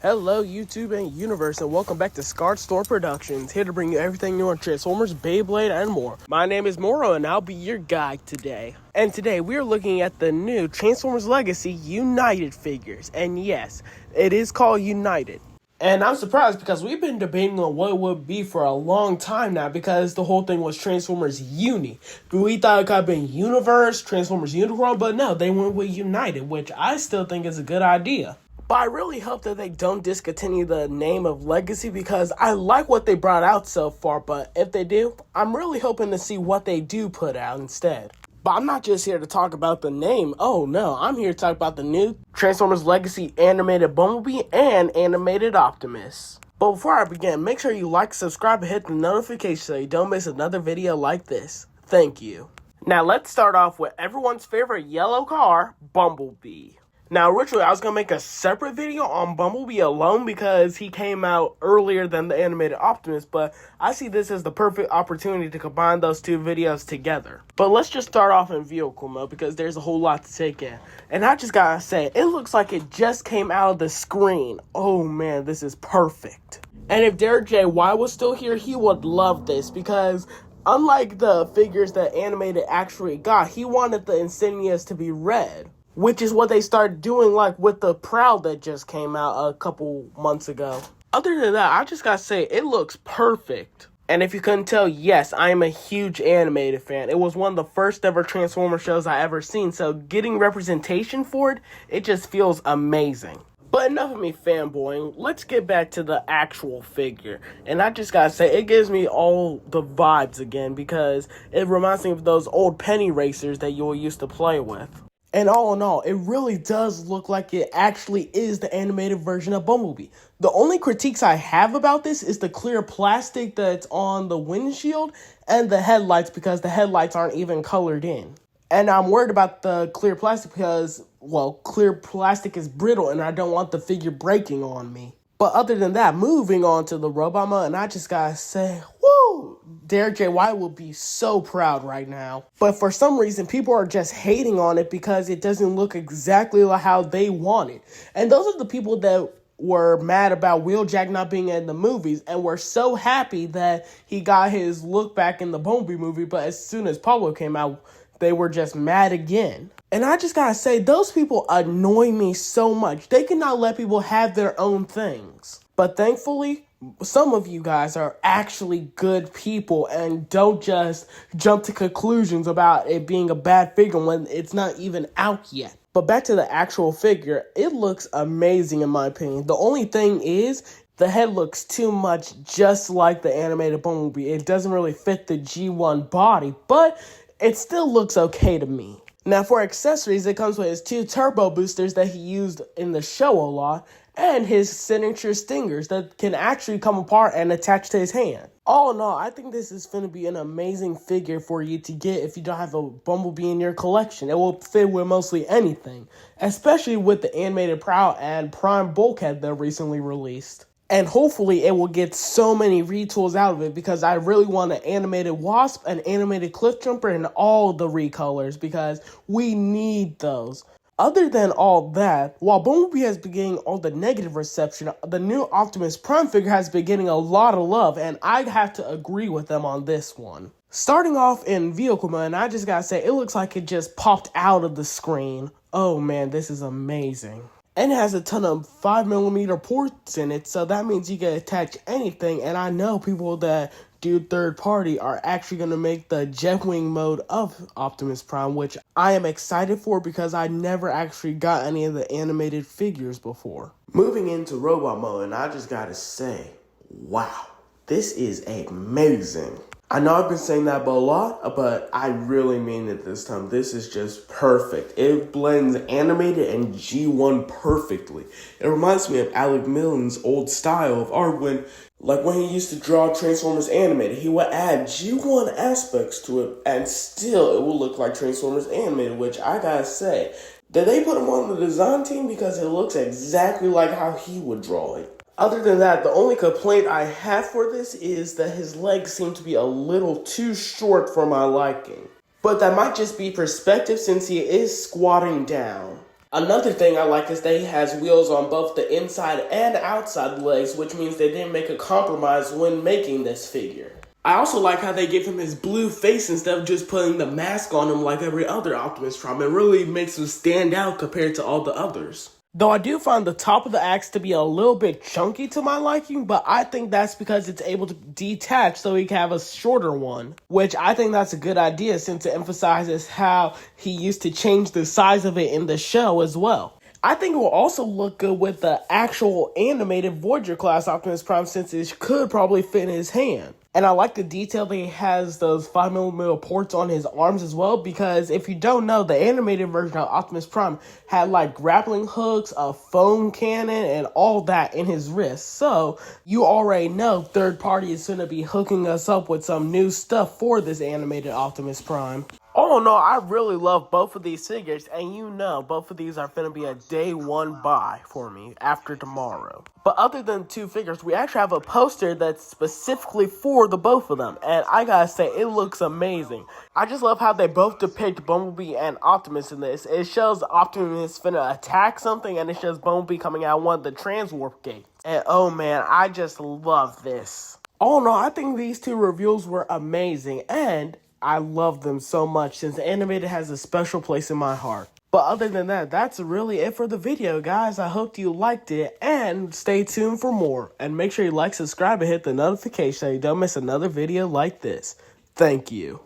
Hello, YouTube and universe, and welcome back to Scarred Store Productions, here to bring you everything new on Transformers, Beyblade, and more. My name is Moro, and I'll be your guide today. And today, we are looking at the new Transformers Legacy United figures. And yes, it is called United. And I'm surprised because we've been debating on what it would be for a long time now, because the whole thing was Transformers Uni. We thought it could have been Universe, Transformers Unicron, but no, they went with United, which I still think is a good idea. But I really hope that they don't discontinue the name of Legacy, because I like what they brought out so far, but if they do, I'm really hoping to see what they do put out instead. But I'm not just here to talk about the name. Oh no, I'm here to talk about the new Transformers Legacy animated Bumblebee and animated Optimus. But before I begin, make sure you like, subscribe, and hit the notification so you don't miss another video like this. Thank you. Now let's start off with everyone's favorite yellow car, Bumblebee. Now, originally, I was going to make a separate video on Bumblebee alone because he came out earlier than the animated Optimus, but I see this as the perfect opportunity to combine those two videos together. But let's just start off in vehicle mode because there's a whole lot to take in. And I just gotta say, it looks like it just came out of the screen. Oh man, this is perfect. And if Derek J. Y was still here, he would love this because unlike the figures that animated actually got, he wanted the insignias to be red, which is what they started doing, like with the Proud that just came out a couple months ago. Other than that, I just gotta say, it looks perfect. And if you couldn't tell, yes, I am a huge animated fan. It was one of the first ever Transformers shows I ever seen, so getting representation for it, it just feels amazing. But enough of me fanboying, let's get back to the actual figure. And I just gotta say, it gives me all the vibes again, because it reminds me of those old penny racers that you used to play with. And all in all, it really does look like it actually is the animated version of Bumblebee. The only critiques I have about this is the clear plastic that's on the windshield and the headlights, because the headlights aren't even colored in. And I'm worried about the clear plastic because, well, clear plastic is brittle and I don't want the figure breaking on me. But other than that, moving on to the robot mode, and I just gotta say, woo! Derek J. Y will be so proud right now. But for some reason, people are just hating on it because it doesn't look exactly like how they want it. And those are the people that were mad about Wheeljack not being in the movies and were so happy that he got his look back in the Bumblebee movie, but as soon as Pablo came out, they were just mad again. And I just gotta say, those people annoy me so much. They cannot let people have their own things. But thankfully, some of you guys are actually good people and don't just jump to conclusions about it being a bad figure when it's not even out yet. But back to the actual figure, it looks amazing in my opinion. The only thing is, the head looks too much just like the animated Bumblebee. It doesn't really fit the G1 body, but it still looks okay to me. Now for accessories, it comes with his 2 turbo boosters that he used in the show a lot, and his signature stingers that can actually come apart and attach to his hand. All in all, I think this is going to be an amazing figure for you to get if you don't have a Bumblebee in your collection. It will fit with mostly anything, especially with the animated Proud and Prime Bulkhead that recently released. And hopefully it will get so many retools out of it, because I really want an animated Wasp, an animated Cliffjumper, and all the recolors, because we need those. Other than all that, while Bumblebee has been getting all the negative reception, the new Optimus Prime figure has been getting a lot of love, and I have to agree with them on this one. Starting off in vehicle mode, and I just gotta say, it looks like it just popped out of the screen. Oh man, this is amazing. And it has a ton of 5mm ports in it, so that means you can attach anything. And I know people that do third party are actually going to make the Jetwing mode of Optimus Prime, which I am excited for because I never actually got any of the animated figures before. Moving into robot mode, and I just gotta say, wow, this is amazing. I know I've been saying that a lot, but I really mean it this time. This is just perfect. It blends animated and G1 perfectly. It reminds me of Alec Milne's old style of art when he used to draw Transformers animated. He would add G1 aspects to it, and still it will look like Transformers animated, which I gotta say, did they put him on the design team? Because it looks exactly like how he would draw it. Other than that, the only complaint I have for this is that his legs seem to be a little too short for my liking. But that might just be perspective since he is squatting down. Another thing I like is that he has wheels on both the inside and outside legs, which means they didn't make a compromise when making this figure. I also like how they gave him his blue face instead of just putting the mask on him like every other Optimus Prime. It really makes him stand out compared to all the others. Though I do find the top of the axe to be a little bit chunky to my liking, but I think that's because it's able to detach so he can have a shorter one, which I think that's a good idea since it emphasizes how he used to change the size of it in the show as well. I think it will also look good with the actual animated Voyager class Optimus Prime since it could probably fit in his hand. And I like the detail that he has those 5mm ports on his arms as well, because if you don't know, the animated version of Optimus Prime had like grappling hooks, a foam cannon, and all that in his wrist. So you already know third party is going to be hooking us up with some new stuff for this animated Optimus Prime. Oh no, I really love both of these figures, and you know both of these are going to be a day one buy for me after tomorrow. But other than two figures, we actually have a poster that's specifically for the both of them, and I gotta say, it looks amazing. I just love how they both depict Bumblebee and Optimus in this. It shows Optimus finna attack something, and it shows Bumblebee coming out one of the transwarp gates. And oh man, I just love this. Oh no, I think these two reveals were amazing, and I love them so much since animated has a special place in my heart. But other than that, that's really it for the video, guys. I hope you liked it, and stay tuned for more. And make sure you like, subscribe, and hit the notification so you don't miss another video like this. Thank you.